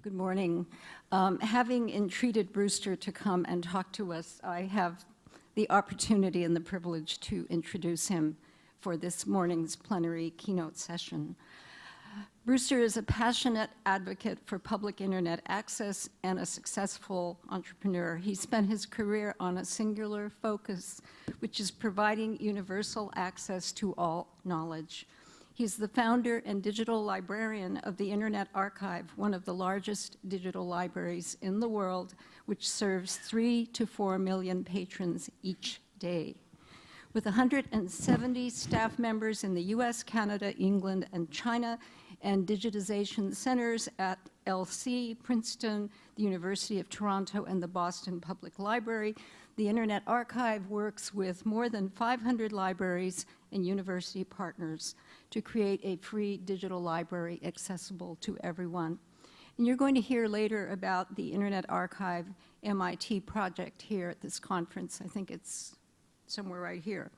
Good morning. Having entreated Brewster to come and talk to us, I have the opportunity and the privilege to introduce him for this morning's plenary keynote session. Brewster is a passionate advocate for public internet access and a successful entrepreneur. He spent his career on a singular focus, which is providing universal access to all knowledge. He's the founder and digital librarian of the Internet Archive, one of the largest digital libraries in the world, which serves 3 to 4 million patrons each day. With 170 staff members in the US, Canada, England, and China, and digitization centers at LC, Princeton, the University of Toronto, and the Boston Public Library, the Internet Archive works with more than 500 libraries and university partners to create a free digital library accessible to everyone. And you're going to hear later about the Internet Archive MIT project here at this conference. I think it's somewhere right here.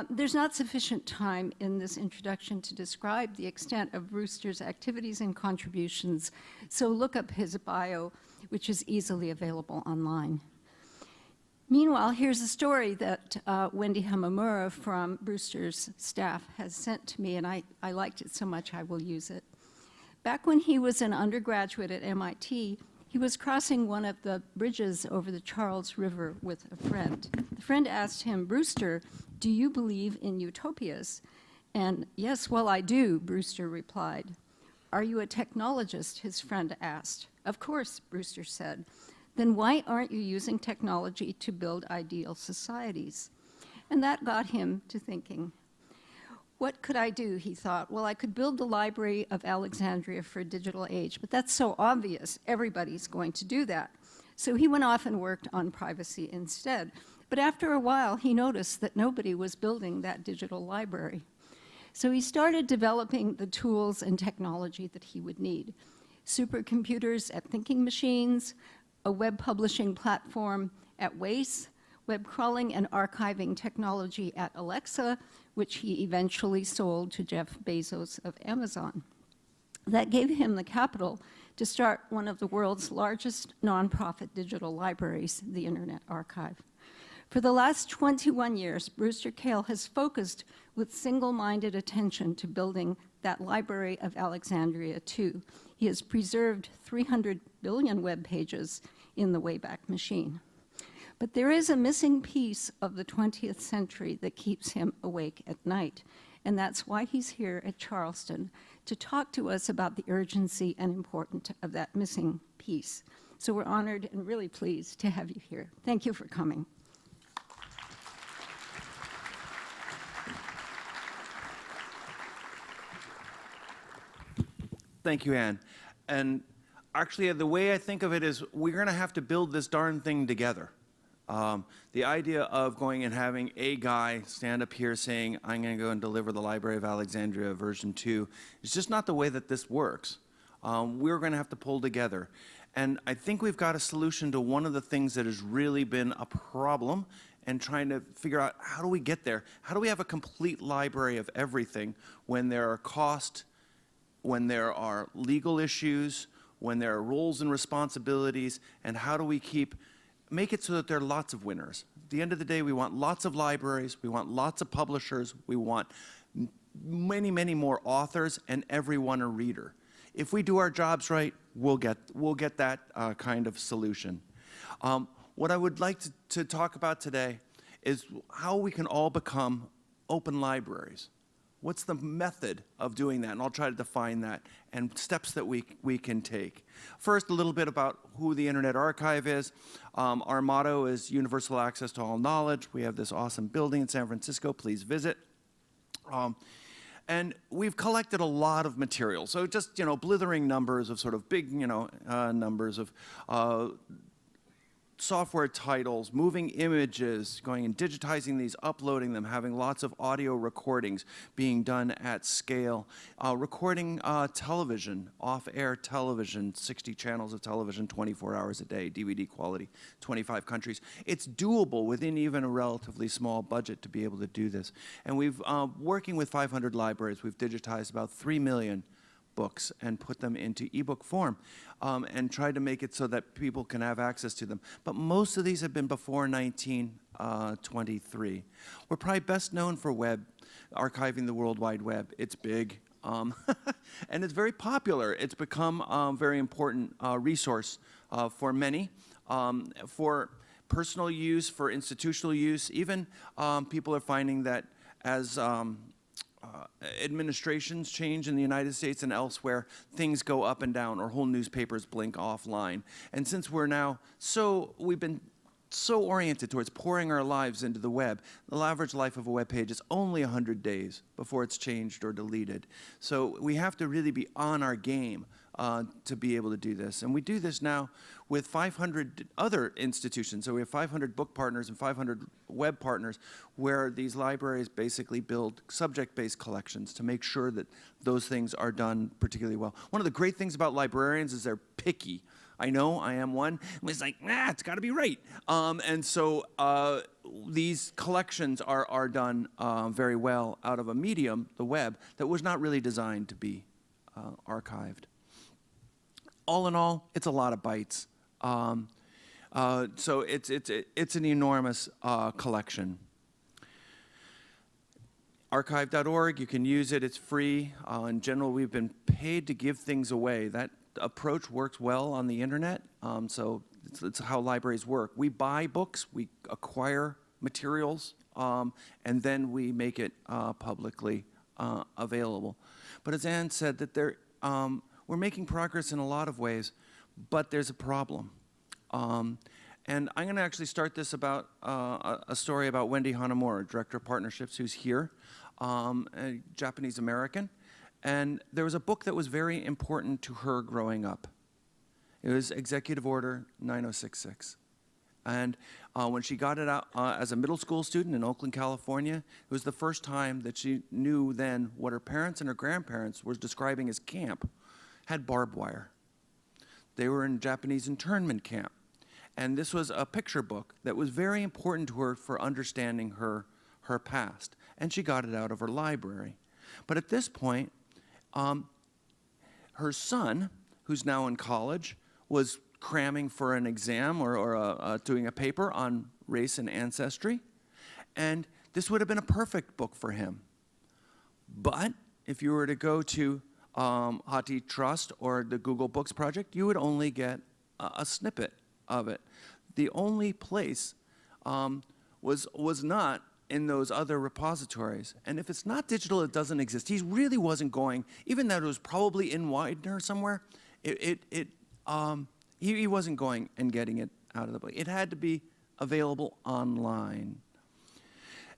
There's not sufficient time in this introduction to describe the extent of Brewster's activities and contributions, so look up his bio, which is easily available online. Meanwhile, here's a story that Wendy Han from Brewster's staff has sent to me, and I liked it so much I will use it. Back when he was an undergraduate at MIT, he was crossing one of the bridges over the Charles River with a friend. The friend asked him, "Brewster, do you believe in utopias?" And "Yes, well, I do," Brewster replied. "Are you a technologist?" his friend asked. "Of course," Brewster said. "Then why aren't you using technology to build ideal societies?" And that got him to thinking. What could I do, he thought? Well, I could build the Library of Alexandria for a digital age, but that's so obvious. Everybody's going to do that. So he went off and worked on privacy instead. But after a while, he noticed that nobody was building that digital library. So he started developing the tools and technology that he would need. Supercomputers at thinking machines, a web publishing platform at Waze, web crawling and archiving technology at Alexa, which he eventually sold to Jeff Bezos of Amazon. That gave him the capital to start one of the world's largest nonprofit digital libraries, the Internet Archive. For the last 21 years, Brewster Kahle has focused with single-minded attention to building that Library of Alexandria too. He has preserved 300 billion web pages in the Wayback Machine. But there is a missing piece of the 20th century that keeps him awake at night, and that's why he's here at Charleston to talk to us about the urgency and importance of that missing piece. So we're honored and really pleased to have you here. Thank you for coming. Thank you, Anne. And actually, the way I think of it is we're going to have to build this darn thing together. The idea of going and having a guy stand up here saying, "I'm going to go and deliver the Library of Alexandria version 2, is just not the way that this works. We're going to have to pull together. And I think we've got a solution to one of the things that has really been a problem, and trying to figure out, how do we get there? How do we have a complete library of everything when there are costs, when there are legal issues, when there are roles and responsibilities, and how do we make it so that there are lots of winners? At the end of the day, we want lots of libraries, we want lots of publishers, we want many, many more authors, and everyone a reader. If we do our jobs right, we'll get that kind of solution. What I would like to talk about today is how we can all become open libraries. What's the method of doing that? And I'll try to define that, and steps that we can take. First, a little bit about who the Internet Archive is. Our motto is universal access to all knowledge. We have this awesome building in San Francisco. Please visit. And we've collected a lot of material. So just, blithering numbers of sort of big, numbers of software titles, moving images, going and digitizing these, uploading them, having lots of audio recordings being done at scale, recording television, off-air television, 60 channels of television, 24 hours a day, DVD quality, 25 countries. It's doable within even a relatively small budget to be able to do this. And we've, working with 500 libraries, we've digitized about 3 million books and put them into ebook form, and tried to make it so that people can have access to them. But most of these have been before 1923. We're probably best known for archiving the World Wide Web. It's big, and it's very popular. It's become a very important resource for many, for personal use, for institutional use. Even people are finding that as administrations change in the United States and elsewhere, things go up and down, or whole newspapers blink offline. And since we've been so oriented towards pouring our lives into the web, the average life of a web page is only 100 days before it's changed or deleted. So we have to really be on our game to be able to do this. And we do this now with 500 other institutions. So we have 500 book partners and 500 web partners, where these libraries basically build subject-based collections to make sure that those things are done particularly well. One of the great things about librarians is they're picky. I know, I am one. It's like, it's got to be right. And so these collections are done very well out of a medium, the web, that was not really designed to be archived. All in all, it's a lot of bytes. So it's an enormous collection. Archive.org, you can use it, it's free. In general, we've been paid to give things away. That approach works well on the internet, so it's how libraries work. We buy books, we acquire materials, and then we make it publicly available. But as Anne said, that we're making progress in a lot of ways, but there's a problem. And I'm going to actually start this about a story about Wendy Han, Director of Partnerships, who's here, a Japanese American. And there was a book that was very important to her growing up. It was Executive Order 9066. And when she got it out as a middle school student in Oakland, California, it was the first time that she knew then what her parents and her grandparents were describing as camp had barbed wire. They were in Japanese internment camp. And this was a picture book that was very important to her for understanding her past. And she got it out of her library. But at this point, her son, who's now in college, was cramming for an exam or doing a paper on race and ancestry. And this would have been a perfect book for him. But if you were to go to Hati Trust or the Google Books Project, you would only get a snippet of it. The only place was not in those other repositories. And if it's not digital, it doesn't exist. He really wasn't going, even though it was probably in Widener somewhere, he wasn't going and getting it out of the book. It had to be available online.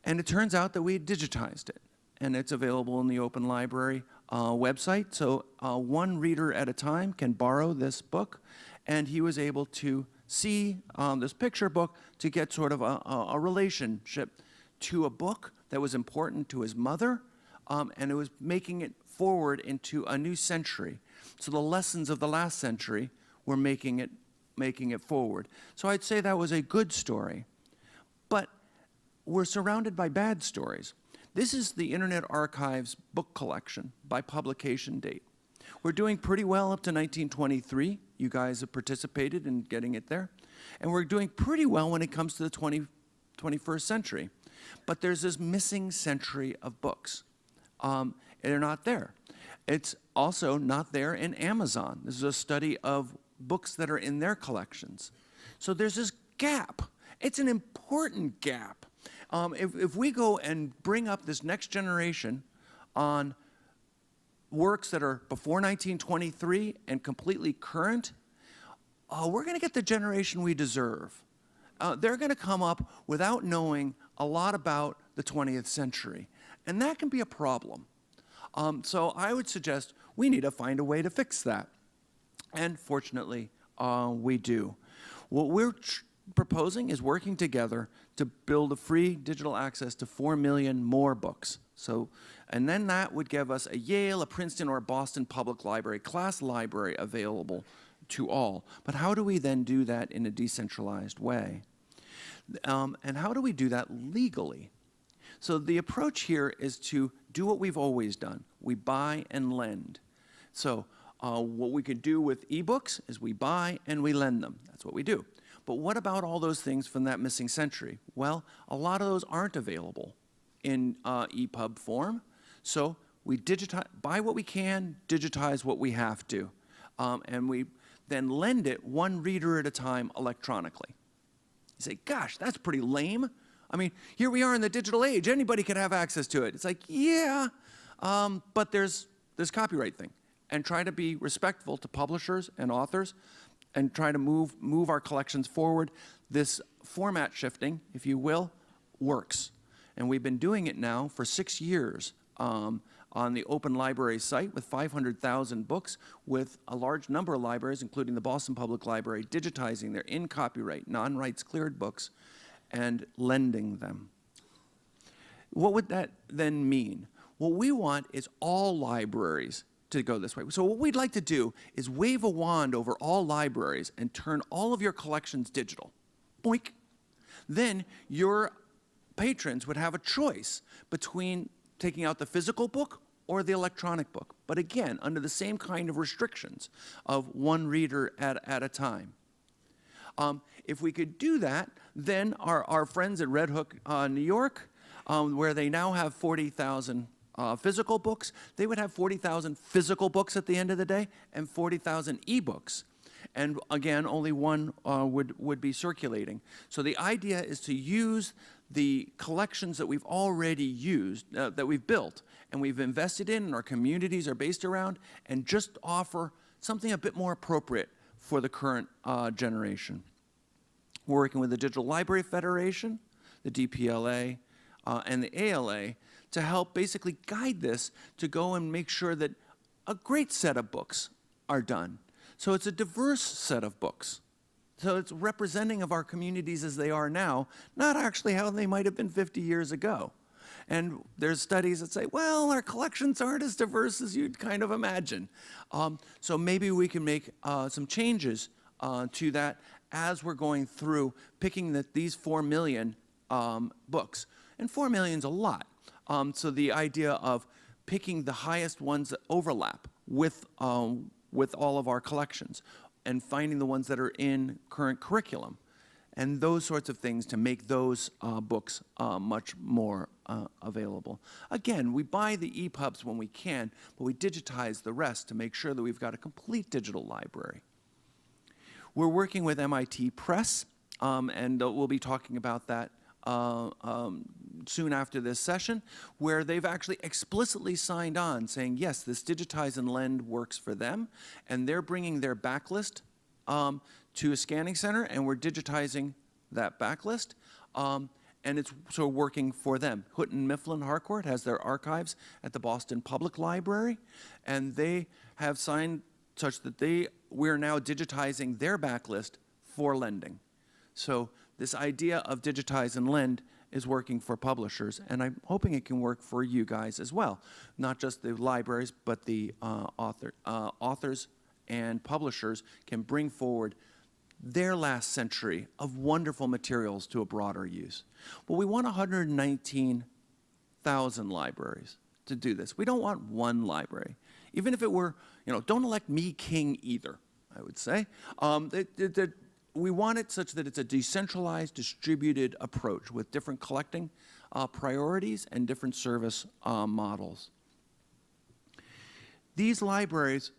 And it turns out that we digitized it, and it's available in the Open Library website. So one reader at a time can borrow this book, and he was able to see this picture book to get sort of a relationship to a book that was important to his mother, and it was making it forward into a new century. So the lessons of the last century were making it forward. So I'd say that was a good story. But we're surrounded by bad stories. This is the Internet Archive's book collection by publication date. We're doing pretty well up to 1923. You guys have participated in getting it there. And we're doing pretty well when it comes to the 21st century. But there's this missing century of books. They're not there. It's also not there in Amazon. This is a study of books that are in their collections. So there's this gap. It's an important gap. If we go and bring up this next generation on works that are before 1923 and completely current, we're going to get the generation we deserve. They're going to come up without knowing a lot about the 20th century, and that can be a problem. So I would suggest we need to find a way to fix that, and fortunately, we do. What we're proposing is working together to build a free digital access to 4 million more books. So, and then that would give us a Yale, a Princeton, or a Boston Public Library class library available to all. But how do we then do that in a decentralized way? And how do we do that legally? So the approach here is to do what we've always done. We buy and lend. So what we could do with ebooks is we buy and we lend them. That's what we do. But what about all those things from that missing century? Well, a lot of those aren't available in EPUB form. So we buy what we can, digitize what we have to, and we then lend it one reader at a time electronically. You say, gosh, that's pretty lame. I mean, here we are in the digital age. Anybody could have access to it. It's like, yeah, but there's this copyright thing. And try to be respectful to publishers and authors and try to move our collections forward. This format shifting, if you will, works. And we've been doing it now for 6 years on the Open Library site with 500,000 books, with a large number of libraries, including the Boston Public Library, digitizing their in-copyright, non-rights cleared books and lending them. What would that then mean? What we want is all libraries to go this way. So what we'd like to do is wave a wand over all libraries and turn all of your collections digital. Boink. Then your patrons would have a choice between taking out the physical book or the electronic book. But again, under the same kind of restrictions of one reader at a time. If we could do that, then our friends at Red Hook, New York, where they now have 40,000 physical books, they would have 40,000 physical books at the end of the day and 40,000 ebooks. And again, only one would be circulating. So the idea is to use the collections that we've already used, that we've built, and we've invested in, and our communities are based around, and just offer something a bit more appropriate for the current generation. We're working with the Digital Library Federation, the DPLA, and the ALA to help basically guide this to go and make sure that a great set of books are done. So it's a diverse set of books. So it's representing of our communities as they are now, not actually how they might have been 50 years ago. And there's studies that say, well, our collections aren't as diverse as you'd kind of imagine. So maybe we can make some changes to that as we're going through picking these 4 million books. And 4 million's a lot. So the idea of picking the highest ones that overlap with all of our collections and finding the ones that are in current curriculum and those sorts of things to make those books much more available. Again, we buy the EPUBs when we can, but we digitize the rest to make sure that we've got a complete digital library. We're working with MIT Press, and we'll be talking about that soon after this session, where they've actually explicitly signed on saying, yes, this digitize and lend works for them, and they're bringing their backlist to a scanning center, and we're digitizing that backlist, and it's sort of working for them. Houghton Mifflin Harcourt has their archives at the Boston Public Library, and they have signed such that we're now digitizing their backlist for lending. So this idea of digitize and lend is working for publishers, and I'm hoping it can work for you guys as well. Not just the libraries, but the authors and publishers can bring forward their last century of wonderful materials to a broader use. But we want 119,000 libraries to do this. We don't want one library. Even if it were, don't elect me king either, I would say. We want it such that it's a decentralized, distributed approach with different collecting priorities and different service models. These libraries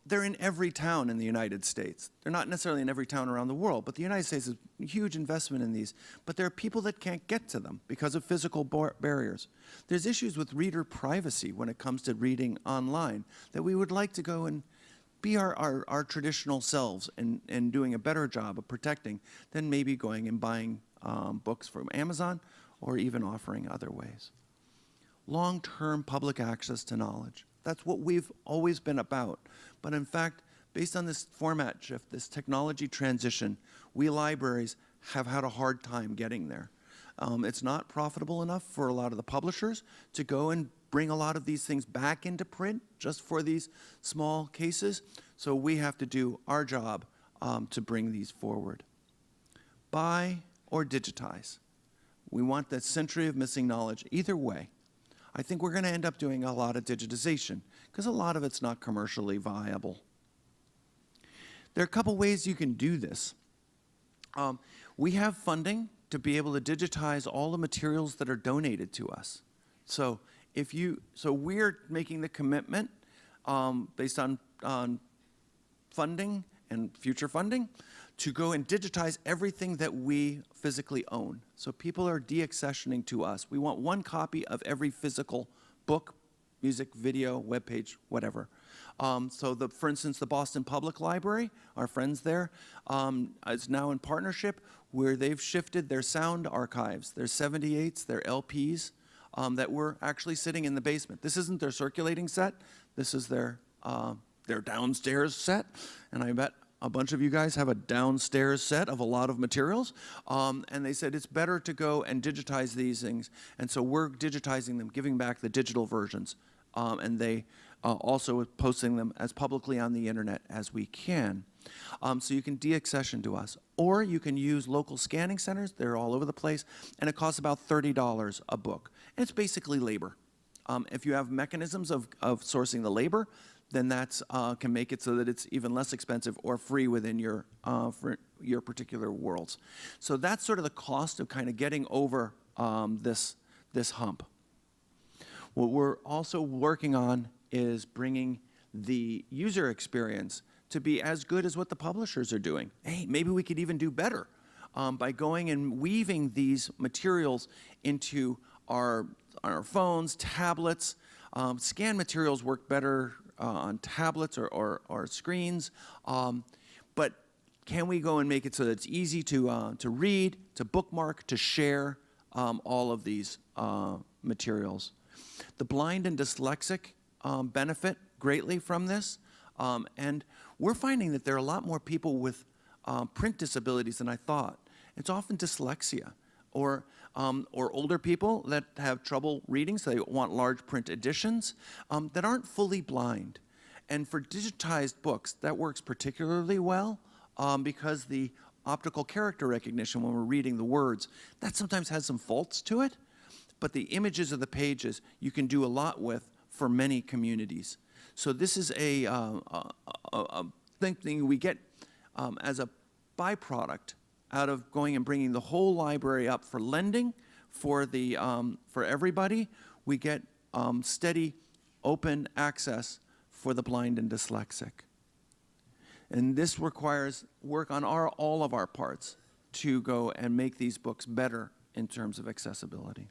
they're in every town in the United States. They're not necessarily in every town around the world, but the United States has a huge investment in these. But there are people that can't get to them because of physical barriers. There's issues with reader privacy when it comes to reading online that we would like to go and be our traditional selves and doing a better job of protecting than maybe going and buying books from Amazon or even offering other ways. Long-term public access to knowledge. That's what we've always been about. But in fact, based on this format shift, this technology transition, we libraries have had a hard time getting there. It's not profitable enough for a lot of the publishers to go and bring a lot of these things back into print just for these small cases. So we have to do our job to bring these forward. Buy or digitize. We want that century of missing knowledge either way. I think we're going to end up doing a lot of digitization because a lot of it's not commercially viable. There are a couple ways you can do this. We have funding to be able to digitize all the materials that are donated to us. So we're making the commitment based on funding and future funding to go and digitize everything that we physically own. So people are deaccessioning to us. We want one copy of every physical book, music, video, webpage, whatever. For instance, the Boston Public Library, our friends there, is now in partnership where they've shifted their sound archives, their 78s, their LPs, that were actually sitting in the basement. This isn't their circulating set. This is their downstairs set. And I bet a bunch of you guys have a downstairs set of a lot of materials. And they said it's better to go and digitize these things. And so we're digitizing them, giving back the digital versions. And they also posting them as publicly on the internet as we can. So you can deaccession to us. Or you can use local scanning centers. They're all over the place. And it costs about $30 a book. And it's basically labor. If you have mechanisms of sourcing the labor, then that's can make it so that it's even less expensive or free within your for your particular worlds. So that's sort of the cost of kind of getting over this hump. What we're also working on is bringing the user experience to be as good as what the publishers are doing. Hey, maybe we could even do better by going and weaving these materials into our phones, tablets. Scan materials work better on tablets or screens, but can we go and make it so that it's easy to read, to bookmark, to share all of these materials? The blind and dyslexic benefit greatly from this, and we're finding that there are a lot more people with print disabilities than I thought. It's often dyslexia, or older people that have trouble reading, so they want large print editions, that aren't fully blind. And for digitized books, that works particularly well because the optical character recognition when we're reading the words, that sometimes has some faults to it, but the images of the pages you can do a lot with for many communities. So this is a thing we get as a byproduct out of going and bringing the whole library up for lending for everybody. We get steady, open access for the blind and dyslexic. And this requires work on all of our parts to go and make these books better in terms of accessibility.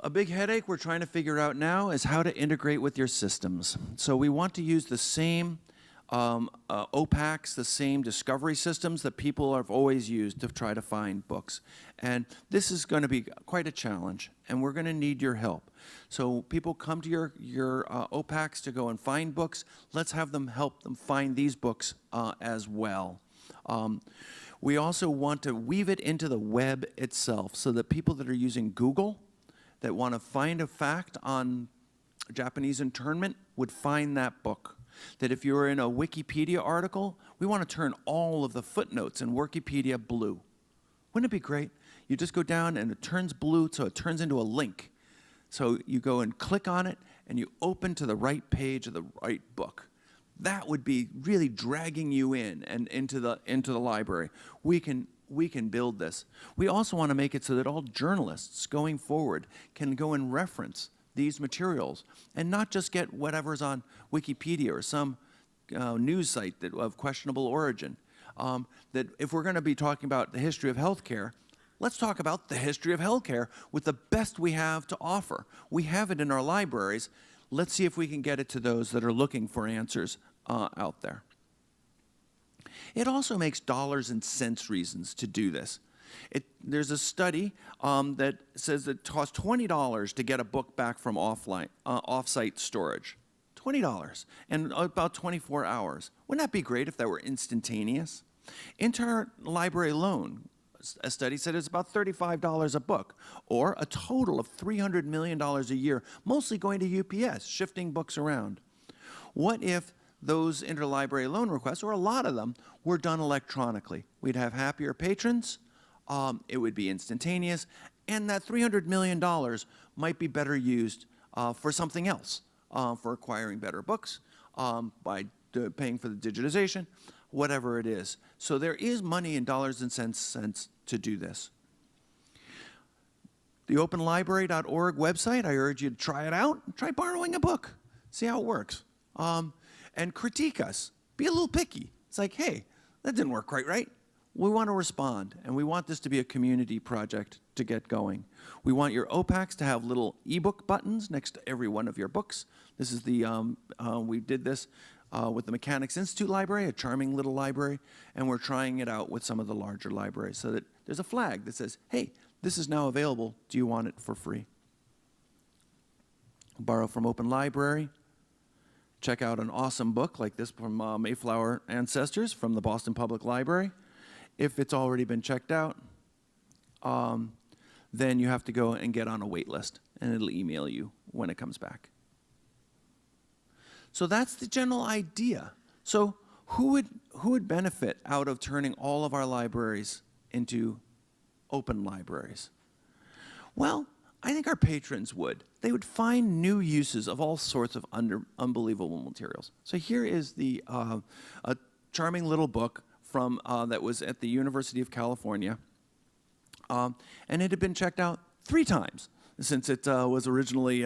A big headache we're trying to figure out now is how to integrate with your systems. So we want to use the same OPACs, the same discovery systems that people have always used to try to find books. And this is going to be quite a challenge, and we're going to need your help. So people come to your OPACs to go and find books. Let's have them help them find these books as well. We also want to weave it into the web itself so that people that are using Google that want to find a fact on Japanese internment would find that book. That if you're in a Wikipedia article, we want to turn all of the footnotes in Wikipedia blue. Wouldn't it be great? You just go down and it turns blue, so it turns into a link. So you go and click on it, and you open to the right page of the right book. That would be really dragging you in and into the library. We can build this. We also want to make it so that all journalists going forward can go and reference these materials and not just get whatever's on Wikipedia or some news site of questionable origin. That if we're going to be talking about the history of healthcare, let's talk about the history of healthcare with the best we have to offer. We have it in our libraries. Let's see if we can get it to those that are looking for answers out there. It also makes dollars and cents reasons to do this. There's a study that says it costs $20 to get a book back from off-site storage. $20 and about 24 hours. Wouldn't that be great if that were instantaneous? Interlibrary loan, a study said it's about $35 a book, or a total of $300 million a year, mostly going to UPS, shifting books around. What if those interlibrary loan requests, or a lot of them, were done electronically? We'd have happier patrons, it would be instantaneous, and that $300 million might be better used for something else, for acquiring better books, by paying for the digitization, whatever it is. So there is money in dollars and cents to do this. The openlibrary.org website, I urge you to try it out. Try borrowing a book. See how it works. And critique us. Be a little picky. It's like, hey, that didn't work quite right. We want to respond, and we want this to be a community project to get going. We want your OPACs to have little ebook buttons next to every one of your books. This is the, we did this with the Mechanics Institute Library, a charming little library, and we're trying it out with some of the larger libraries so that there's a flag that says, hey, this is now available. Do you want it for free? Borrow from Open Library. Check out an awesome book like this from Mayflower Ancestors from the Boston Public Library. If it's already been checked out, then you have to go and get on a wait list, and it'll email you when it comes back. So that's the general idea. So who would benefit out of turning all of our libraries into open libraries? Well, I think our patrons would. They would find new uses of all sorts of unbelievable materials. So here is the a charming little book from that was at the University of California, and it had been checked out 3 times since it was originally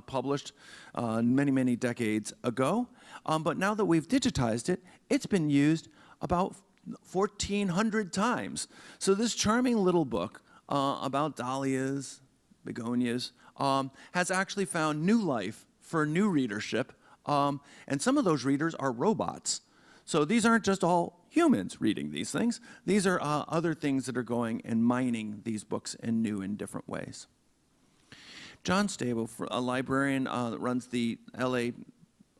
published many, many decades ago. But now that we've digitized it, it's been used about 1,400 times. So this charming little book about dahlias, begonias, has actually found new life for new readership, and some of those readers are robots. So these aren't just all humans reading these things. These are other things that are going and mining these books in new and different ways. John Stable, a librarian that runs the LA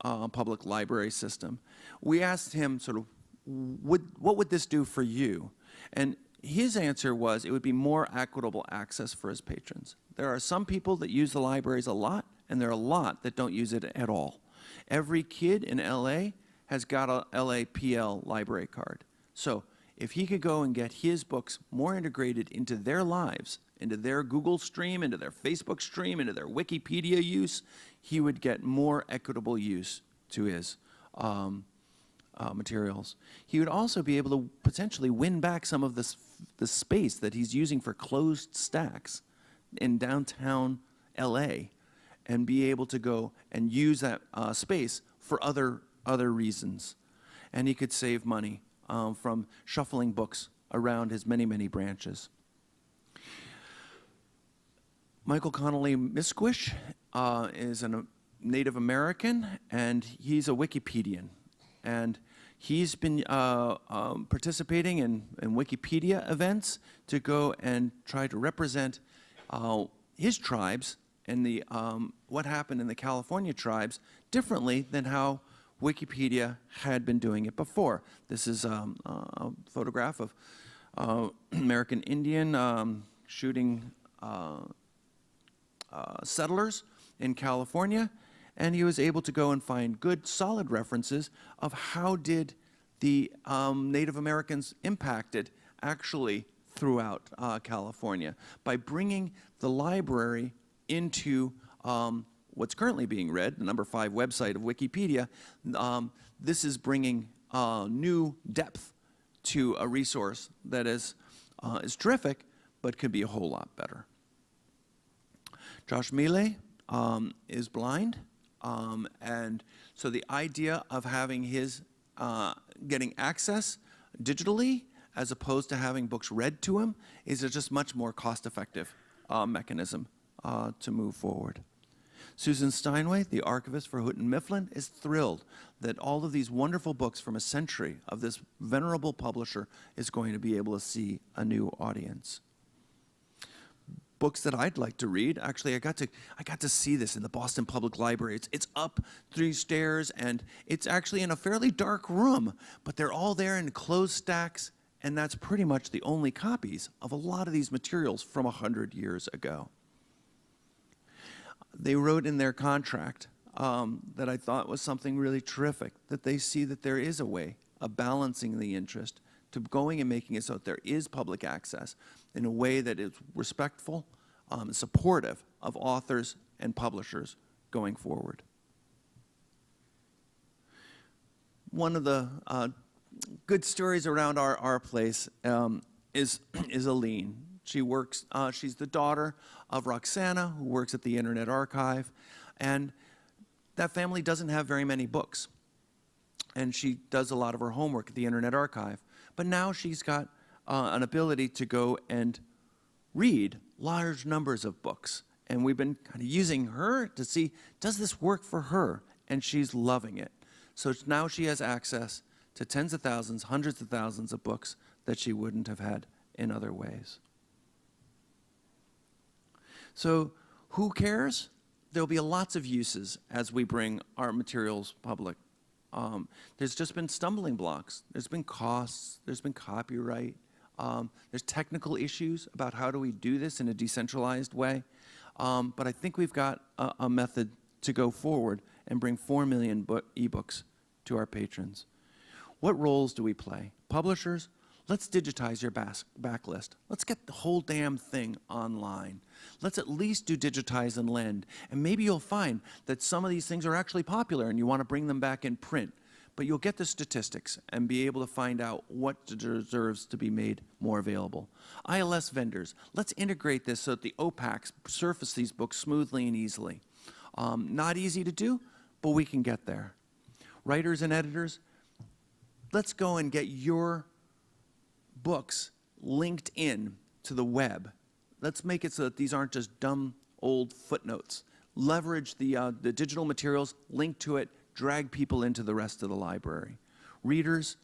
Public Library System, we asked him sort of, what would this do for you? And his answer was it would be more equitable access for his patrons. There are some people that use the libraries a lot, and there are a lot that don't use it at all. Every kid in LA has got a LAPL library card. So if he could go and get his books more integrated into their lives, into their Google stream, into their Facebook stream, into their Wikipedia use, he would get more equitable use to his materials. He would also be able to potentially win back some of the space that he's using for closed stacks in downtown LA, and be able to go and use that space for other reasons. And he could save money from shuffling books around his many, many branches. Michael Connolly Misquish is a Native American, and he's a Wikipedian. And he's been participating in Wikipedia events to go and try to represent his tribes and the what happened in the California tribes differently than how Wikipedia had been doing it before. This is a photograph of American Indian shooting settlers in California, and he was able to go and find good, solid references of how did the Native Americans impacted actually throughout California by bringing the library into what's currently being read, the #5 website of Wikipedia. This is bringing new depth to a resource that is terrific, but could be a whole lot better. Josh Mealy is blind, and so the idea of having his getting access digitally as opposed to having books read to him is a just much more cost-effective mechanism to move forward. Susan Steinway, the archivist for Houghton Mifflin, is thrilled that all of these wonderful books from a century of this venerable publisher is going to be able to see a new audience. Books that I'd like to read, actually I got to see this in the Boston Public Library. It's up 3 stairs, and it's actually in a fairly dark room, but they're all there in closed stacks, and that's pretty much the only copies of a lot of these materials from 100 years ago. They wrote in their contract that I thought was something really terrific, that they see that there is a way of balancing the interest to going and making it so that there is public access in a way that is respectful supportive of authors and publishers going forward. One of the good stories around our place is Aline. She works, she's the daughter of Roxana, who works at the Internet Archive, and that family doesn't have very many books. And she does a lot of her homework at the Internet Archive. But now she's got an ability to go and read large numbers of books. And we've been kind of using her to see, does this work for her? And she's loving it. So now she has access to tens of thousands, hundreds of thousands of books that she wouldn't have had in other ways. So who cares? There'll be lots of uses as we bring our materials public. There's just been stumbling blocks. There's been costs. There's been copyright. There's technical issues about how do we do this in a decentralized way. But I think we've got a method to go forward and bring 4 million ebooks to our patrons. What roles do we play? Publishers, let's digitize your backlist. Let's get the whole damn thing online. Let's at least do digitize and lend. And maybe you'll find that some of these things are actually popular and you want to bring them back in print. But you'll get the statistics and be able to find out what deserves to be made more available. ILS vendors, let's integrate this so that the OPACs surface these books smoothly and easily. Not easy to do, but we can get there. Writers and editors, let's go and get your books linked in to the web. Let's make it so that these aren't just dumb old footnotes. Leverage the digital materials, link to it, drag people into the rest of the library. Readers,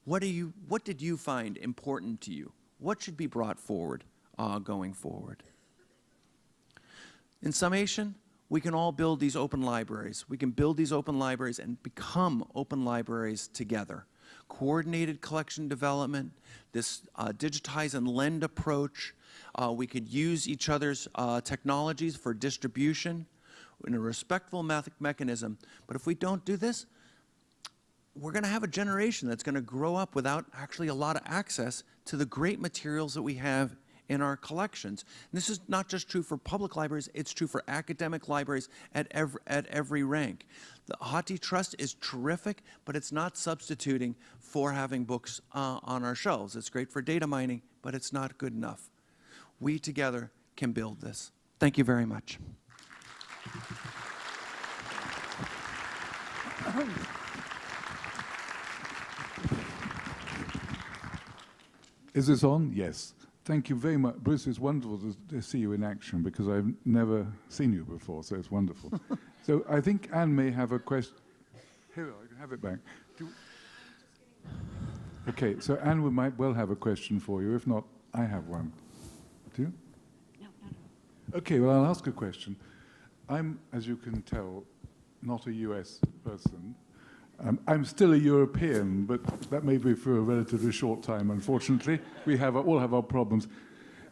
what did you find important to you? What should be brought forward going forward? In summation, we can all build these open libraries. We can build these open libraries and become open libraries together. Coordinated collection development, this digitize and lend approach. We could use each other's technologies for distribution in a respectful mechanism. But if we don't do this, we're going to have a generation that's going to grow up without actually a lot of access to the great materials that we have in our collections. And this is not just true for public libraries, it's true for academic libraries at every rank. The Hathi Trust is terrific, but it's not substituting for having books on our shelves. It's great for data mining, but it's not good enough. We together can build this. Thank you very much. Is this on? Yes. Thank you very much. Bruce, it's wonderful to see you in action because I've never seen you before, so it's wonderful. So I think Anne may have a question. Here, I can have it back. Okay, so Anne might well have a question for you. If not, I have one. Do you? No. Okay, well, I'll ask a question. I'm, as you can tell, not a US person. I'm still a European, but that may be for a relatively short time, unfortunately. We all have our problems.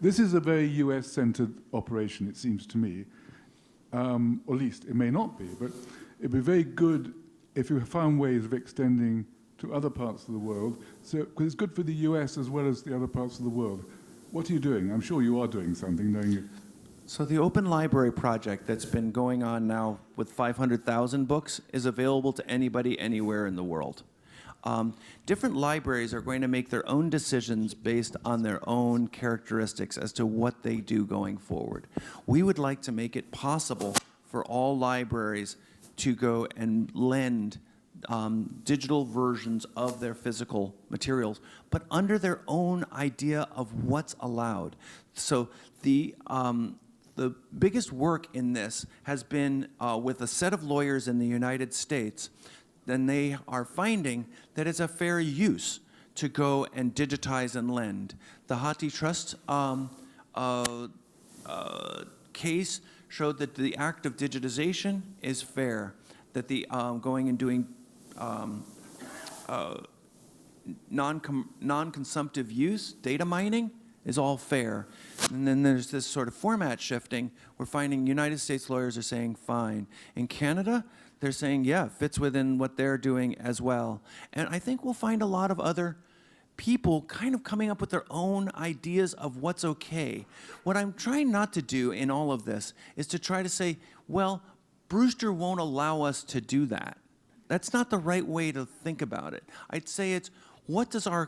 This is a very US-centered operation, it seems to me. Or at least it may not be, but it'd be very good if you found ways of extending to other parts of the world. So, because it's good for the US as well as the other parts of the world. What are you doing? I'm sure you are doing something, knowing you. So the Open Library Project that's been going on now with 500,000 books is available to anybody anywhere in the world. Different libraries are going to make their own decisions based on their own characteristics as to what they do going forward. We would like to make it possible for all libraries to go and lend digital versions of their physical materials, but under their own idea of what's allowed. So the biggest work in this has been with a set of lawyers in the United States. Then they are finding that it's a fair use to go and digitize and lend. The Hathi Trust case showed that the act of digitization is fair, that the going and doing non-consumptive use, data mining, is all fair. And then there's this sort of format shifting. We're finding United States lawyers are saying fine. In Canada, they're saying, yeah, fits within what they're doing as well. And I think we'll find a lot of other people kind of coming up with their own ideas of what's okay. What I'm trying not to do in all of this is to try to say, well, Brewster won't allow us to do that. That's not the right way to think about it. I'd say it's, what does our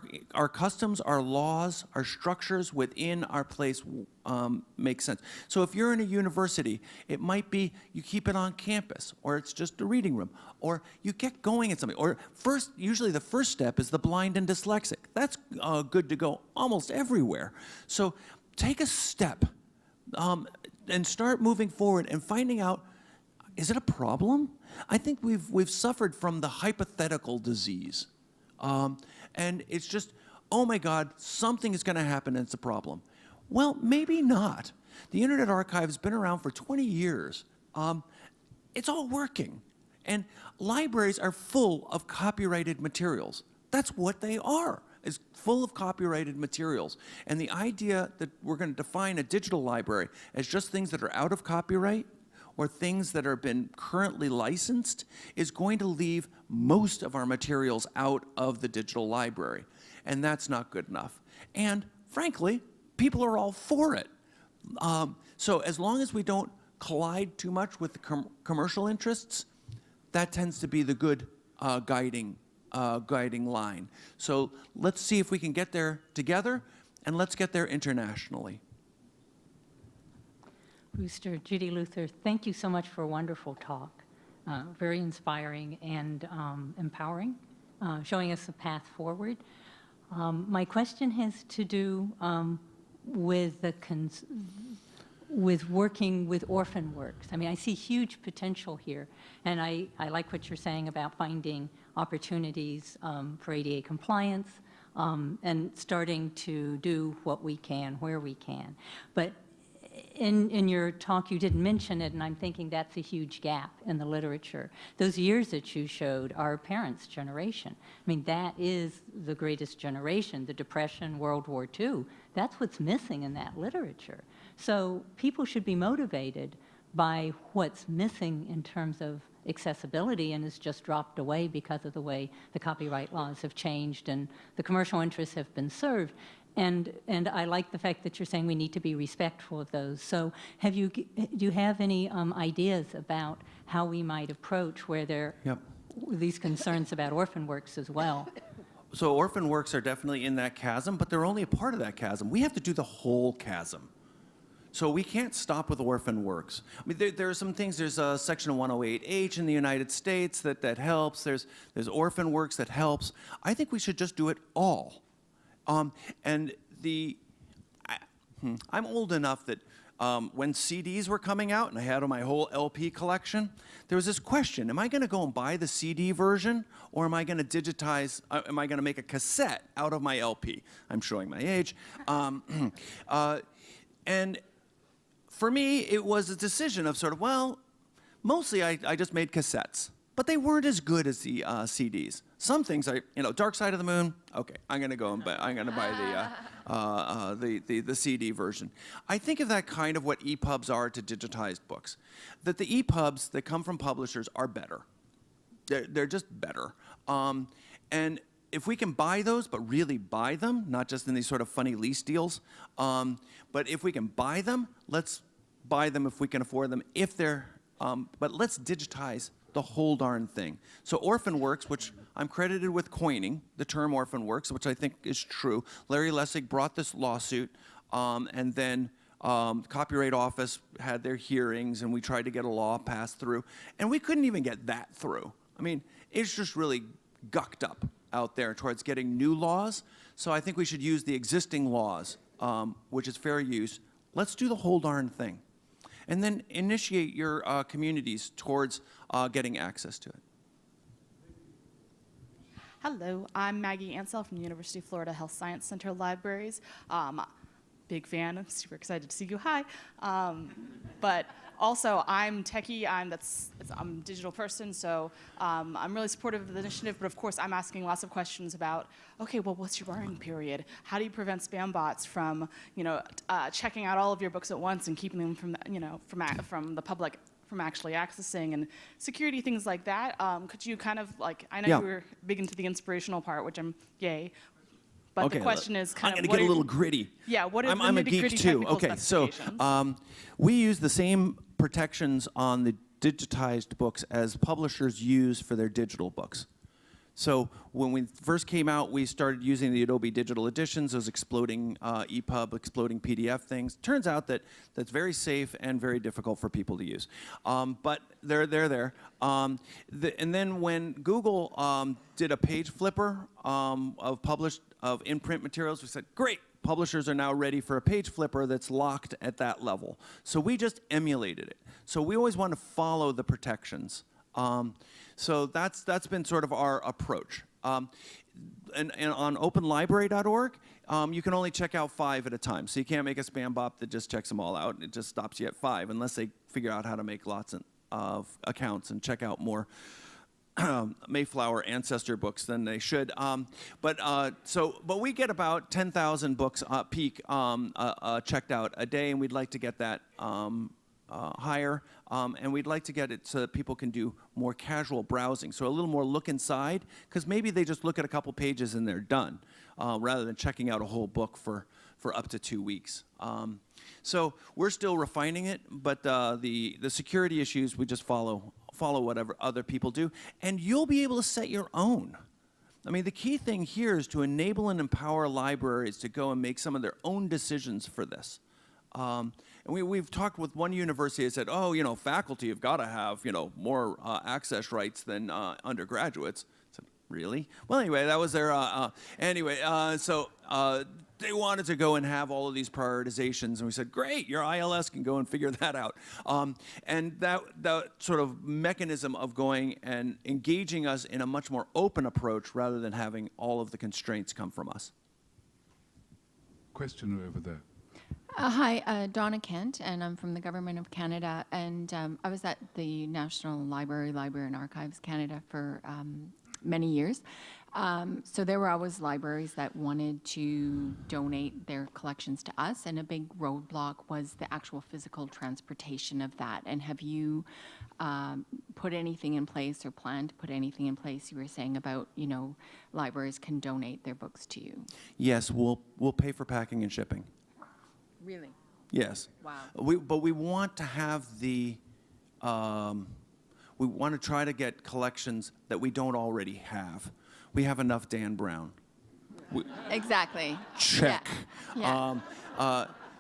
customs, our laws, our structures within our place make sense? So if you're in a university, it might be you keep it on campus, or it's just a reading room, or you get going at something. Or usually the first step is the blind and dyslexic. That's good to go almost everywhere. So take a step and start moving forward and finding out, is it a problem? I think we've suffered from the hypothetical disease. And it's just, oh my God, something is going to happen and it's a problem. Well, maybe not. The Internet Archive has been around for 20 years. It's all working. And libraries are full of copyrighted materials. That's what they are, is full of copyrighted materials. And the idea that we're going to define a digital library as just things that are out of copyright or things that have been currently licensed is going to leave most of our materials out of the digital library. And that's not good enough. And frankly, people are all for it. So as long as we don't collide too much with the commercial interests, that tends to be the good guiding line. So let's see if we can get there together, and let's get there internationally. Brewster, Judy Luther, thank you so much for a wonderful talk. Very inspiring and empowering, showing us a path forward. My question has to do with working with Orphan Works. I mean, I see huge potential here, and I like what you're saying about finding opportunities for ADA compliance and starting to do what we can, where we can. But in your talk, you didn't mention it, and I'm thinking that's a huge gap in the literature. Those years that you showed are parents' generation. I mean, that is the greatest generation, the Depression, World War II. That's what's missing in that literature. So people should be motivated by what's missing in terms of accessibility and has just dropped away because of the way the copyright laws have changed and the commercial interests have been served. And I like the fact that you're saying we need to be respectful of those. So do you have any ideas about how we might approach where there are these concerns about Orphan Works as well? So Orphan Works are definitely in that chasm, but they're only a part of that chasm. We have to do the whole chasm. So we can't stop with Orphan Works. I mean, there are some things. There's Section 108H in the United States that helps. There's Orphan Works that helps. I think we should just do it all. And I'm old enough that when CDs were coming out and I had my whole LP collection, there was this question, am I going to go and buy the CD version, or am I going to digitize, am I going to make a cassette out of my LP? I'm showing my age. And for me, it was a decision of sort of, well, mostly I just made cassettes, but they weren't as good as the CDs. Some things, Dark Side of the Moon. Okay, I'm going to go and buy the CD version. I think of that kind of what EPUBs are to digitized books. That the EPUBs that come from publishers are better. They're just better. And if we can buy those, but really buy them, not just in these sort of funny lease deals, but if we can buy them, let's buy them if we can afford them. But let's digitize the whole darn thing. So Orphan Works, which I'm credited with coining the term Orphan Works, which I think is true. Larry Lessig brought this lawsuit, and then Copyright Office had their hearings, and we tried to get a law passed through, and we couldn't even get that through. I mean, it's just really gucked up out there towards getting new laws. So I think we should use the existing laws, which is fair use. Let's do the whole darn thing. And then initiate your communities towards getting access to it. Hello, I'm Maggie Ansell from the University of Florida Health Science Center Libraries. Big fan, I'm super excited to see you, hi. But also, I'm techie, I'm a digital person, so I'm really supportive of the initiative, but of course I'm asking lots of questions about, okay, well, what's your borrowing period? How do you prevent spam bots from, checking out all of your books at once and keeping them from, from the public from actually accessing, and security, things like that? Could you kind of, I know you were big into the inspirational part, which I'm yay, But Okay, the question is kind I'm of going to get a little gritty. Yeah, what are the I'm a geek nitty-gritty too. technical Okay, so specifications? we use the same protections on the digitized books as publishers use for their digital books. So when we first came out, we started using the Adobe Digital Editions, those exploding EPUB, exploding PDF things. Turns out that that's very safe and very difficult for people to use. But they're there. And then when Google did a page flipper of in-print materials, we said, great, publishers are now ready for a page flipper that's locked at that level. So we just emulated it. So we always want to follow the protections. So that's been sort of our approach. And on openlibrary.org, you can only check out 5 at a time. So you can't make a spam bot that just checks them all out. It just stops you at 5 unless they figure out how to make lots of accounts and check out more Mayflower ancestor books than they should. But we get about 10,000 books peak checked out a day, and we'd like to get that higher, and we'd like to get it so that people can do more casual browsing, so a little more look inside, because maybe they just look at a couple pages and they're done, rather than checking out a whole book for up to 2 weeks. So we're still refining it, but the security issues, we just follow whatever other people do, and you'll be able to set your own. I mean, the key thing here is to enable and empower libraries to go and make some of their own decisions for this. And we've talked with one university that said, oh, faculty have got to have, more access rights than undergraduates. I said, really? Well, anyway, that was their, so they wanted to go and have all of these prioritizations, and we said, great, your ILS can go and figure that out. And that sort of mechanism of going and engaging us in a much more open approach rather than having all of the constraints come from us. Question over there. Hi, Donna Kent, and I'm from the Government of Canada, and I was at the National Library and Archives Canada for many years. So there were always libraries that wanted to donate their collections to us, and a big roadblock was the actual physical transportation of that. And have you put anything in place or plan to put anything in place? You were saying about, libraries can donate their books to you. Yes, we'll pay for packing and shipping. Really? Yes. Wow. But we want to have we want to try to get collections that we don't already have. We have enough Dan Brown. Exactly. Check. Yeah.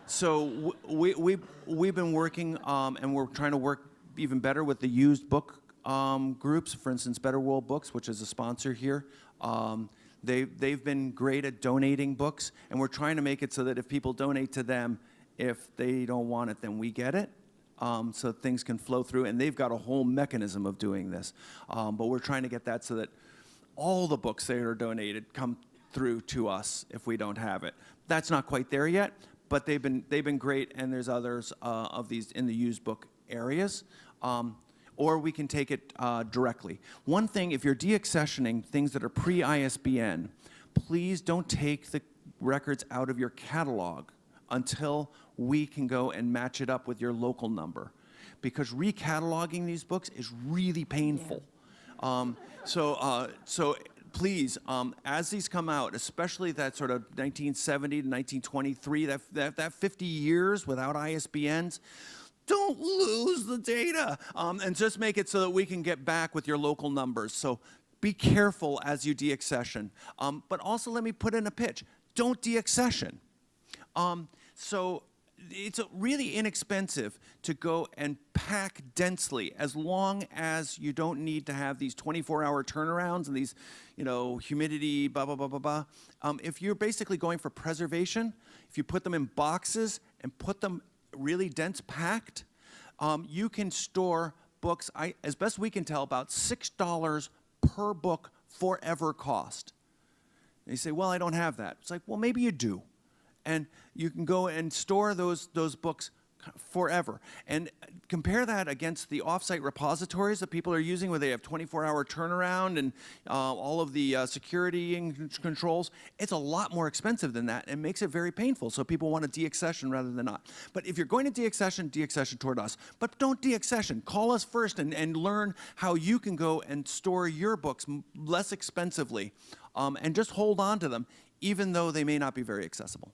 So we've been working, and we're trying to work even better with the used book groups. For instance, Better World Books, which is a sponsor here. They've been great at donating books, and we're trying to make it so that if people donate to them, if they don't want it, then we get it, so things can flow through. And they've got a whole mechanism of doing this. But we're trying to get that so that all the books that are donated come through to us if we don't have it. That's not quite there yet, but they've been great, and there's others of these in the used book areas. Or we can take it directly. One thing, if you're deaccessioning things that are pre-ISBN, please don't take the records out of your catalog until we can go and match it up with your local number. Because recataloging these books is really painful. Yeah. So please, as these come out, especially that sort of 1970 to 1923, that 50 years without ISBNs, don't lose the data, and just make it so that we can get back with your local numbers. So be careful as you deaccession. But also let me put in a pitch. Don't deaccession. So it's really inexpensive to go and pack densely, as long as you don't need to have these 24-hour turnarounds and these, humidity, blah, blah, blah, blah, blah. If you're basically going for preservation, if you put them in boxes and put them really dense packed, you can store books, as best we can tell, about $6 per book forever cost. And you say, well, I don't have that. It's like, well, maybe you do. And you can go and store those books forever. And compare that against the off-site repositories that people are using, where they have 24-hour turnaround and all of the security and controls. It's a lot more expensive than that, and makes it very painful. So people want to deaccession rather than not. But if you're going to deaccession toward us. But don't deaccession. Call us first and learn how you can go and store your books less expensively, and just hold on to them. even though they may not be very accessible.